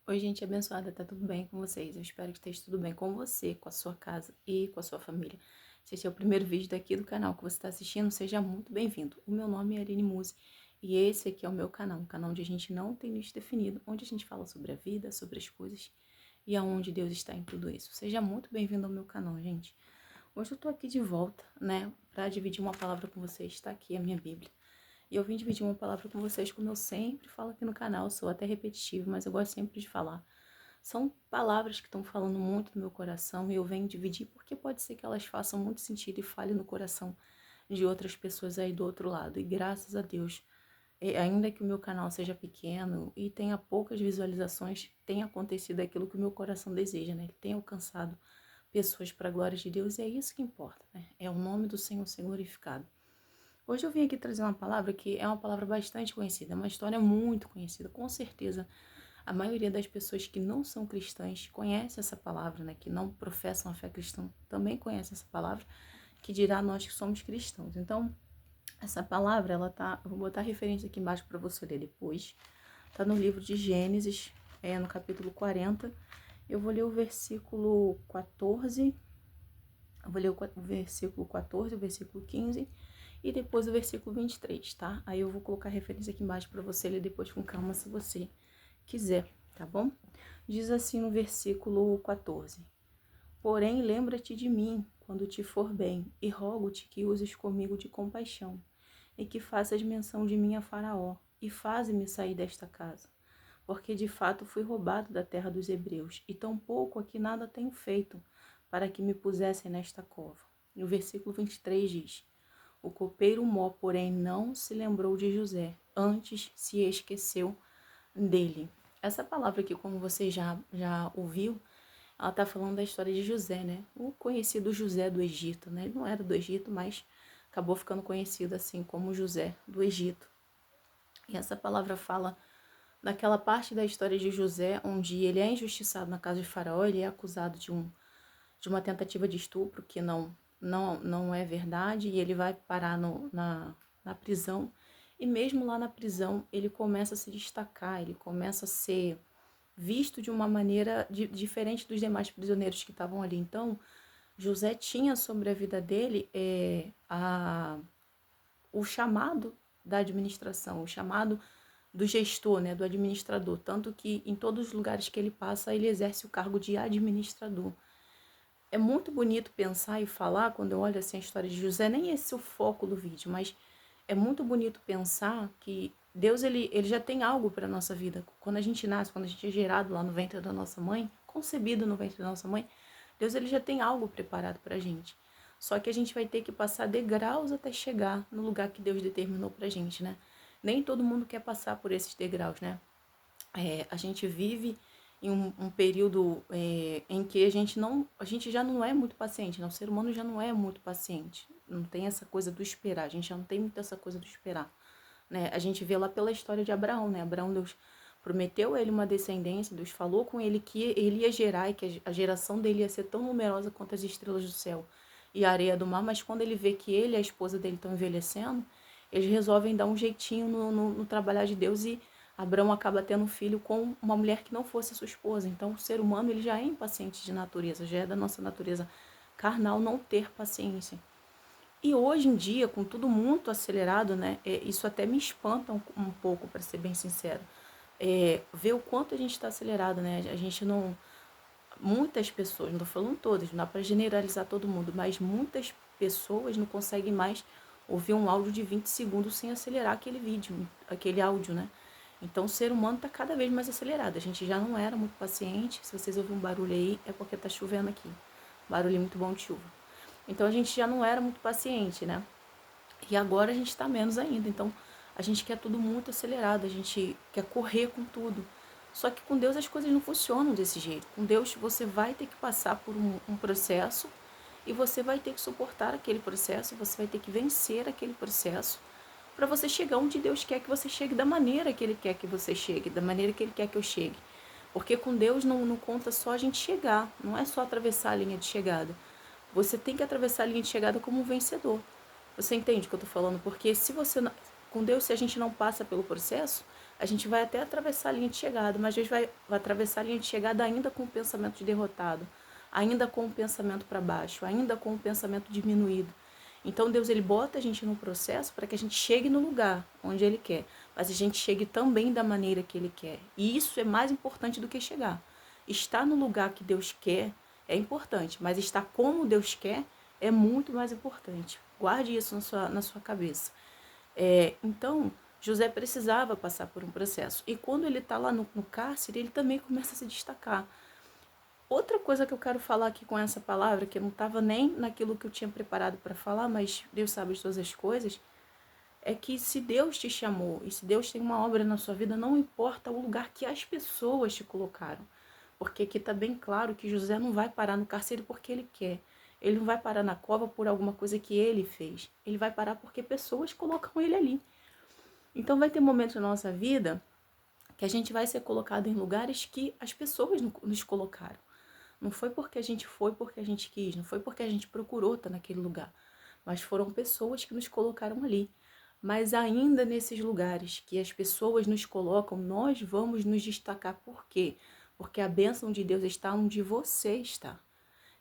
Oi, gente abençoada, tá tudo bem com vocês? Eu espero que esteja tudo bem com você, com a sua casa e com a sua família. Se esse é o primeiro vídeo daqui do canal que você está assistindo, seja muito bem-vindo. O meu nome é Aline Musi e esse aqui é o meu canal, um canal onde a gente não tem nicho definido, onde a gente fala sobre a vida, sobre as coisas e aonde Deus está em tudo isso. Seja muito bem-vindo ao meu canal, gente. Hoje eu tô aqui de volta, né, para dividir uma palavra com vocês. Está aqui a minha Bíblia. E eu vim dividir uma palavra com vocês, como eu sempre falo aqui no canal, sou até repetitivo, mas eu gosto sempre de falar. São palavras que estão falando muito no meu coração e eu venho dividir porque pode ser que elas façam muito sentido e falem no coração de outras pessoas aí do outro lado. E graças a Deus, ainda que o meu canal seja pequeno e tenha poucas visualizações, tem acontecido aquilo que o meu coração deseja, né? Ele tem alcançado pessoas para a glória de Deus e é isso que importa, né? É o nome do Senhor ser glorificado. Hoje eu vim aqui trazer uma palavra que é uma palavra bastante conhecida, é uma história muito conhecida, com certeza a maioria das pessoas que não são cristãs conhece essa palavra, né? Que não professam a fé cristã também conhece essa palavra, que dirá nós que somos cristãos. Então, essa palavra, ela tá, eu vou botar a referência aqui embaixo para você ler depois. Tá no livro de Gênesis, no capítulo 40. Eu vou ler o versículo 14, eu vou ler o versículo 14, o versículo 15 e depois o versículo 23, tá? Aí eu vou colocar a referência aqui embaixo para você ler depois com calma, se você quiser, tá bom? Diz assim no versículo 14: Porém, lembra-te de mim quando te for bem, e rogo-te que uses comigo de compaixão, e que faças menção de mim a Faraó, e faze-me sair desta casa. Porque de fato fui roubado da terra dos hebreus, e tampouco aqui nada tenho feito, para que me pusessem nesta cova. E o versículo 23 diz: O copeiro Mó, porém, não se lembrou de José, antes se esqueceu dele. Essa palavra aqui, como você já ouviu, ela está falando da história de José, né? O conhecido José do Egito, né? Ele não era do Egito, mas acabou ficando conhecido assim como José do Egito. E essa palavra fala daquela parte da história de José, onde ele é injustiçado na casa de Faraó, ele é acusado de uma tentativa de estupro, que não é verdade, e ele vai parar na prisão. E mesmo lá na prisão, ele começa a se destacar, ele começa a ser visto de uma maneira diferente dos demais prisioneiros que estavam ali. Então, José tinha sobre a vida dele o chamado da administração, o chamado do gestor, né, do administrador, tanto que em todos os lugares que ele passa, ele exerce o cargo de administrador. É muito bonito pensar e falar, quando eu olho assim a história de José, nem esse é o foco do vídeo, mas é muito bonito pensar que Deus ele já tem algo para a nossa vida. Quando a gente nasce, quando a gente é gerado lá no ventre da nossa mãe, concebido no ventre da nossa mãe, Deus ele já tem algo preparado para a gente. Só que a gente vai ter que passar degraus até chegar no lugar que Deus determinou para a gente, né? Nem todo mundo quer passar por esses degraus, né? A gente vive em um período em que a gente já não é muito paciente, né? O ser humano já não é muito paciente, não tem essa coisa do esperar, a gente já não tem muito essa coisa do esperar, né? A gente vê lá pela história de Abraão, né? Abraão, Deus prometeu a ele uma descendência, Deus falou com ele que ele ia gerar e que a geração dele ia ser tão numerosa quanto as estrelas do céu e a areia do mar, mas quando ele vê que ele e a esposa dele estão envelhecendo, eles resolvem dar um jeitinho no trabalhar de Deus e Abraão acaba tendo um filho com uma mulher que não fosse sua esposa. Então, o ser humano ele já é impaciente de natureza, já é da nossa natureza carnal não ter paciência. E hoje em dia, com tudo muito acelerado, né, isso até me espanta um pouco, para ser bem sincero. Ver o quanto a gente está acelerado, né? A gente não. Muitas pessoas, não estou falando todas, não dá para generalizar todo mundo, mas muitas pessoas não conseguem mais ouvir um áudio de 20 segundos sem acelerar aquele vídeo, aquele áudio, né? Então o ser humano está cada vez mais acelerado. A gente já não era muito paciente. Se vocês ouvirem um barulho aí, é porque está chovendo aqui. Barulho muito bom de chuva. Então a gente já não era muito paciente, né? E agora a gente está menos ainda. Então a gente quer tudo muito acelerado, a gente quer correr com tudo. Só que com Deus as coisas não funcionam desse jeito. Com Deus você vai ter que passar por um processo e você vai ter que suportar aquele processo, você vai ter que vencer aquele processo para você chegar onde Deus quer que você chegue, da maneira que Ele quer que você chegue, da maneira que Ele quer que eu chegue. Porque com Deus não conta só a gente chegar, não é só atravessar a linha de chegada. Você tem que atravessar a linha de chegada como um vencedor. Você entende o que eu estou falando? Porque se você com Deus, se a gente não passa pelo processo, a gente vai até atravessar a linha de chegada, mas a gente vai atravessar a linha de chegada ainda com o pensamento de derrotado, ainda com o pensamento para baixo, ainda com o pensamento diminuído. Então Deus ele bota a gente no processo para que a gente chegue no lugar onde Ele quer, mas a gente chegue também da maneira que Ele quer. E isso é mais importante do que chegar. Estar no lugar que Deus quer é importante, mas estar como Deus quer é muito mais importante. Guarde isso na sua cabeça. Então, José precisava passar por um processo. E quando ele está lá no cárcere, ele também começa a se destacar. Outra coisa que eu quero falar aqui com essa palavra, que eu não estava nem naquilo que eu tinha preparado para falar, mas Deus sabe de todas as coisas, é que se Deus te chamou e se Deus tem uma obra na sua vida, não importa o lugar que as pessoas te colocaram. Porque aqui está bem claro que José não vai parar no cárcere porque ele quer. Ele não vai parar na cova por alguma coisa que ele fez. Ele vai parar porque pessoas colocam ele ali. Então vai ter momentos na nossa vida que a gente vai ser colocado em lugares que as pessoas nos colocaram. Não foi porque a gente foi porque a gente quis, não foi porque a gente procurou estar naquele lugar, mas foram pessoas que nos colocaram ali. Mas ainda nesses lugares que as pessoas nos colocam, nós vamos nos destacar. Por quê? Porque a bênção de Deus está onde você está.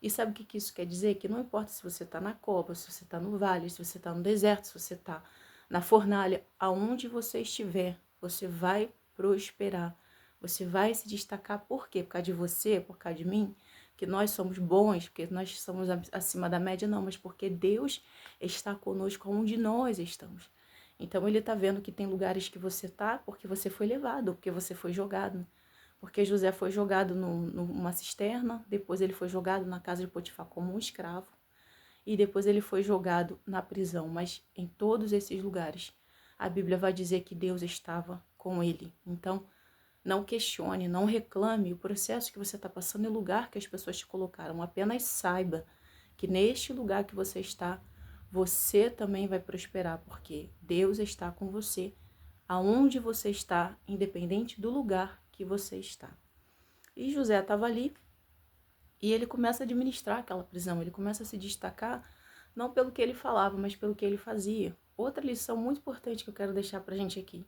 E sabe o que isso quer dizer? Que não importa se você está na cova, se você está no vale, se você está no deserto, se você está na fornalha, aonde você estiver, você vai prosperar. Você vai se destacar. Por quê? Por causa de você, por causa de mim, que nós somos bons, porque nós somos acima da média, não, mas porque Deus está conosco onde nós estamos. Então ele está vendo que tem lugares que você está porque você foi levado, porque você foi jogado. Porque José foi jogado numa cisterna, depois ele foi jogado na casa de Potifar como um escravo, e depois ele foi jogado na prisão. Mas em todos esses lugares, a Bíblia vai dizer que Deus estava com ele. Então, não questione, não reclame o processo que você está passando e o lugar que as pessoas te colocaram. Apenas saiba que neste lugar que você está, você também vai prosperar, porque Deus está com você, aonde você está, independente do lugar que você está. E José estava ali e ele começa a administrar aquela prisão, ele começa a se destacar não pelo que ele falava, mas pelo que ele fazia. Outra lição muito importante que eu quero deixar para a gente aqui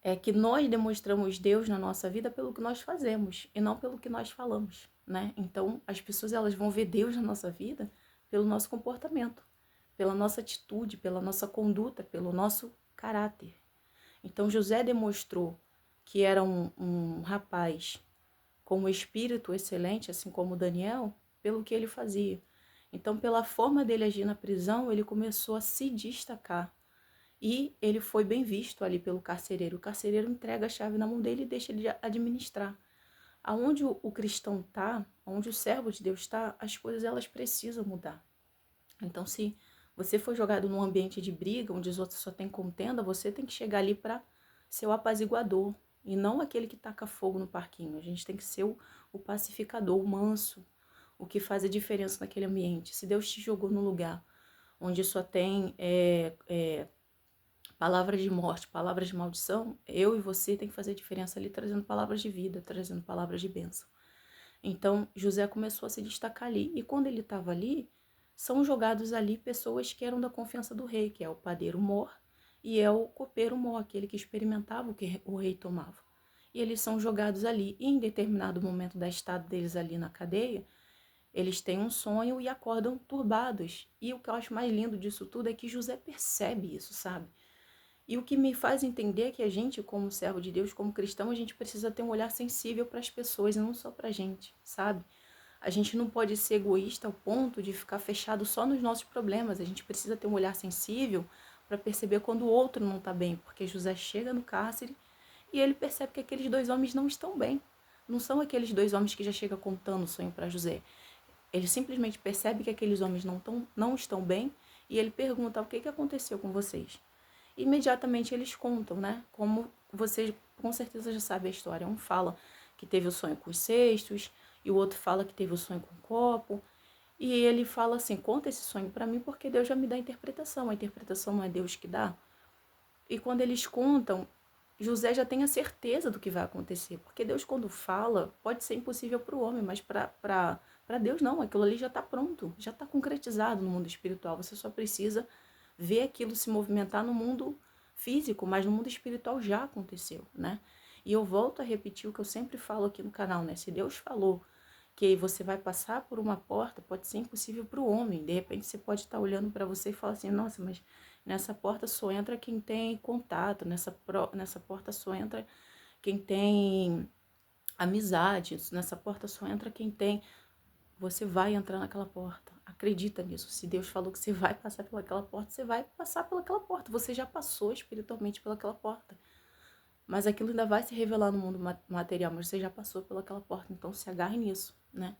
é que nós demonstramos Deus na nossa vida pelo que nós fazemos e não pelo que nós falamos, né? Então, as pessoas elas vão ver Deus na nossa vida pelo nosso comportamento, pela nossa atitude, pela nossa conduta, pelo nosso caráter. Então, José demonstrou que era um rapaz com um espírito excelente, assim como Daniel, pelo que ele fazia. Então, pela forma dele agir na prisão, ele começou a se destacar. E ele foi bem visto ali pelo carcereiro. O carcereiro entrega a chave na mão dele e deixa ele administrar. Aonde o cristão está, onde o servo de Deus está, as coisas elas precisam mudar. Então, se você for jogado num ambiente de briga, onde os outros só têm contenda, você tem que chegar ali para ser o apaziguador e não aquele que taca fogo no parquinho. A gente tem que ser o pacificador, o manso, o que faz a diferença naquele ambiente. Se Deus te jogou num lugar onde só tem palavras de morte, palavras de maldição, eu e você tem que fazer diferença ali, trazendo palavras de vida, trazendo palavras de bênção. Então, José começou a se destacar ali. E quando ele estava ali, são jogados ali pessoas que eram da confiança do rei, que é o padeiro Mor e é o copeiro Mor, aquele que experimentava o que o rei tomava. E eles são jogados ali. E em determinado momento da estada deles ali na cadeia, eles têm um sonho e acordam turbados. E o que eu acho mais lindo disso tudo é que José percebe isso, sabe? E o que me faz entender é que a gente, como servo de Deus, como cristão, a gente precisa ter um olhar sensível para as pessoas e não só para a gente, sabe? A gente não pode ser egoísta ao ponto de ficar fechado só nos nossos problemas. A gente precisa ter um olhar sensível para perceber quando o outro não está bem. Porque José chega no cárcere e ele percebe que aqueles dois homens não estão bem. Não são aqueles dois homens que já chega contando o sonho para José. Ele simplesmente percebe que aqueles homens não estão bem e ele pergunta: o que aconteceu com vocês? Imediatamente eles contam, né? Como vocês com certeza já sabem a história. Um fala que teve o sonho com os cestos e o outro fala que teve o sonho com o copo. E ele fala assim: conta esse sonho para mim porque Deus já me dá a interpretação. A interpretação não é Deus que dá. E quando eles contam, José já tem a certeza do que vai acontecer. Porque Deus, quando fala, pode ser impossível para o homem, mas para Deus não. Aquilo ali já está pronto, já está concretizado no mundo espiritual. Você só precisa ver aquilo se movimentar no mundo físico, mas no mundo espiritual já aconteceu, né? E eu volto a repetir o que eu sempre falo aqui no canal, né? Se Deus falou que você vai passar por uma porta, pode ser impossível para o homem. De repente você pode estar olhando para você e falar assim, nossa, mas nessa porta só entra quem tem contato, nessa porta só entra quem tem amizade, nessa porta só entra quem tem. Você vai entrar naquela porta. Acredita nisso. Se Deus falou que você vai passar pelaquela porta, você vai passar pelaquela porta. Você já passou espiritualmente pelaquela porta. Mas aquilo ainda vai se revelar no mundo material, mas você já passou pelaquela porta. Então se agarre nisso, né?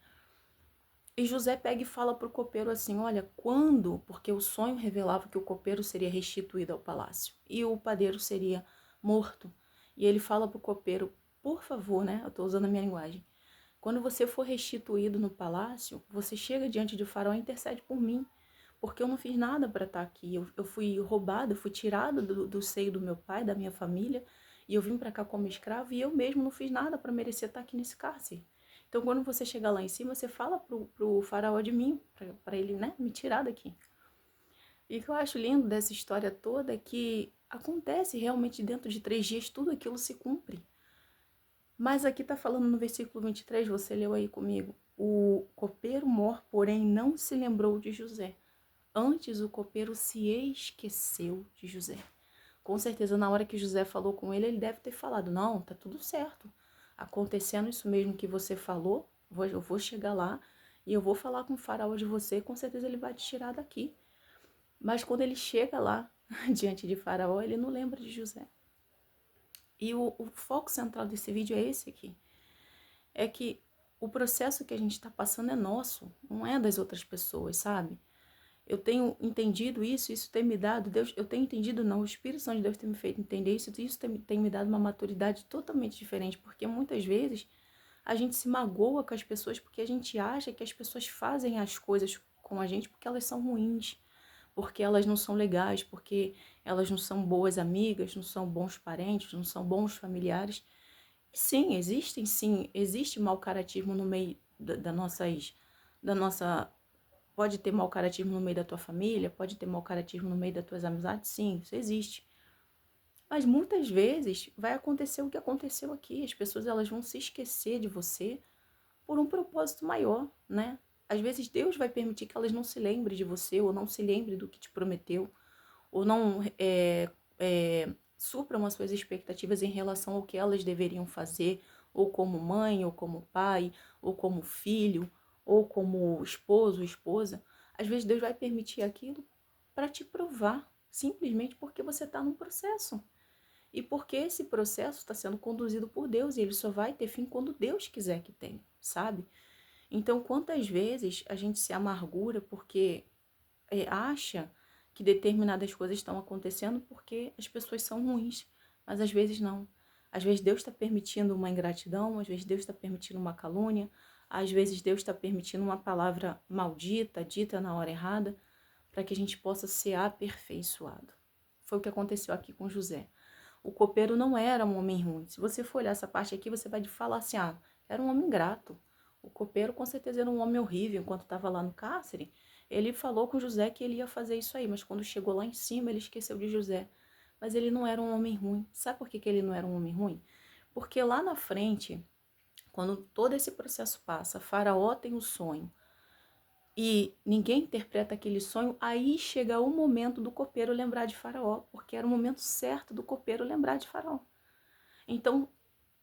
E José pega e fala para o copeiro assim, olha, quando? Porque o sonho revelava que o copeiro seria restituído ao palácio e o padeiro seria morto. E ele fala para o copeiro, por favor, né? Eu estou usando a minha linguagem. Quando você for restituído no palácio, você chega diante de Faraó e intercede por mim, porque eu não fiz nada para estar aqui. Eu fui roubada, fui tirada do seio do meu pai, da minha família, e eu vim para cá como escravo e eu mesmo não fiz nada para merecer estar aqui nesse cárcere. Então, quando você chegar lá em cima, você fala pro Faraó de mim, para ele, né, me tirar daqui. E o que eu acho lindo dessa história toda é que acontece realmente dentro de 3 dias, tudo aquilo se cumpre. Mas aqui está falando no versículo 23, você leu aí comigo. O copeiro mor, porém, não se lembrou de José. Antes, o copeiro se esqueceu de José. Com certeza, na hora que José falou com ele, ele deve ter falado, não, tá tudo certo. Acontecendo isso mesmo que você falou, eu vou chegar lá e eu vou falar com o faraó de você, com certeza ele vai te tirar daqui. Mas quando ele chega lá, diante de faraó, ele não lembra de José. E o foco central desse vídeo é esse aqui. É que o processo que a gente está passando é nosso, não é das outras pessoas, sabe? Eu tenho entendido isso tem me dado, Deus, eu tenho entendido não, o Espírito Santo de Deus tem me feito entender isso tem me dado uma maturidade totalmente diferente, porque muitas vezes a gente se magoa com as pessoas porque a gente acha que as pessoas fazem as coisas com a gente porque elas são ruins, porque elas não são legais, porque elas não são boas amigas, não são bons parentes, não são bons familiares. Sim, existe mau caratismo no meio da nossa, pode ter mau caratismo no meio da tua família, pode ter mau caratismo no meio das tuas amizades, sim, isso existe. Mas muitas vezes vai acontecer o que aconteceu aqui, as pessoas elas vão se esquecer de você por um propósito maior, né? Às vezes Deus vai permitir que elas não se lembrem de você, ou não se lembrem do que te prometeu, ou não supram as suas expectativas em relação ao que elas deveriam fazer, ou como mãe, ou como pai, ou como filho, ou como esposo, esposa. Às vezes Deus vai permitir aquilo para te provar, simplesmente porque você está num processo. E porque esse processo está sendo conduzido por Deus e ele só vai ter fim quando Deus quiser que tenha, sabe? Então, quantas vezes a gente se amargura porque acha que determinadas coisas estão acontecendo porque as pessoas são ruins, mas às vezes não. Às vezes Deus está permitindo uma ingratidão, às vezes Deus está permitindo uma calúnia, às vezes Deus está permitindo uma palavra maldita, dita na hora errada, para que a gente possa ser aperfeiçoado. Foi o que aconteceu aqui com José. O copeiro não era um homem ruim. Se você for olhar essa parte aqui, você vai falar assim, era um homem grato. O copeiro com certeza era um homem horrível enquanto estava lá no cárcere. Ele falou com José que ele ia fazer isso aí, mas quando chegou lá em cima, ele esqueceu de José. Mas ele não era um homem ruim. Sabe por que ele não era um homem ruim? Porque lá na frente, quando todo esse processo passa, Faraó tem um sonho e ninguém interpreta aquele sonho, aí chega o momento do copeiro lembrar de Faraó, porque era o momento certo do copeiro lembrar de Faraó. Então,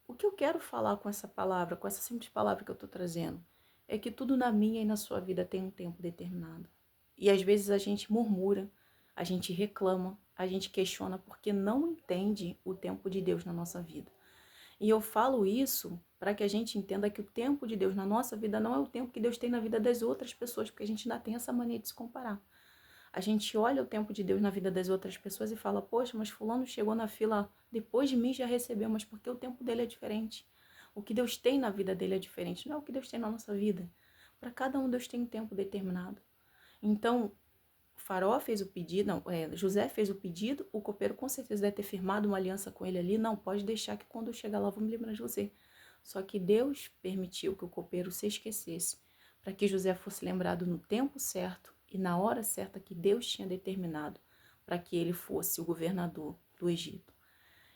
o que eu quero falar com essa palavra, com essa simples palavra que eu estou trazendo, é que tudo na minha e na sua vida tem um tempo determinado. E às vezes a gente murmura, a gente reclama, a gente questiona porque não entende o tempo de Deus na nossa vida. E eu falo isso para que a gente entenda que o tempo de Deus na nossa vida não é o tempo que Deus tem na vida das outras pessoas, porque a gente ainda tem essa mania de se comparar. A gente olha o tempo de Deus na vida das outras pessoas e fala, poxa, mas fulano chegou na fila depois de mim já recebeu, mas porque o tempo dele é diferente. O que Deus tem na vida dele é diferente, não é o que Deus tem na nossa vida. Para cada um Deus tem um tempo determinado. Então, Faraó fez o pedido, José fez o pedido, o copeiro com certeza deve ter firmado uma aliança com ele ali, não, pode deixar que quando eu chegar lá eu vou me lembrar de você. Só que Deus permitiu que o copeiro se esquecesse, para que José fosse lembrado no tempo certo e na hora certa que Deus tinha determinado, para que ele fosse o governador do Egito.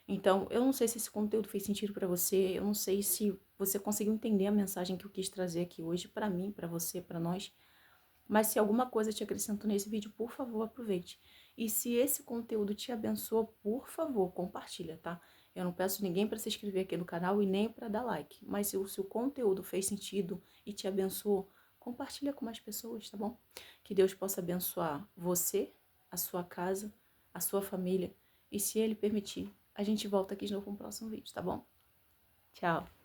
Então, eu não sei se esse conteúdo fez sentido para você, eu não sei se você conseguiu entender a mensagem que eu quis trazer aqui hoje para mim, para você, para nós. Mas se alguma coisa te acrescentou nesse vídeo, por favor, aproveite. E se esse conteúdo te abençoa, por favor, compartilha, tá? Eu não peço ninguém para se inscrever aqui no canal e nem para dar like. Mas se o conteúdo fez sentido e te abençoou, compartilha com mais pessoas, tá bom? Que Deus possa abençoar você, a sua casa, a sua família. E se Ele permitir, a gente volta aqui de novo no próximo vídeo, tá bom? Tchau!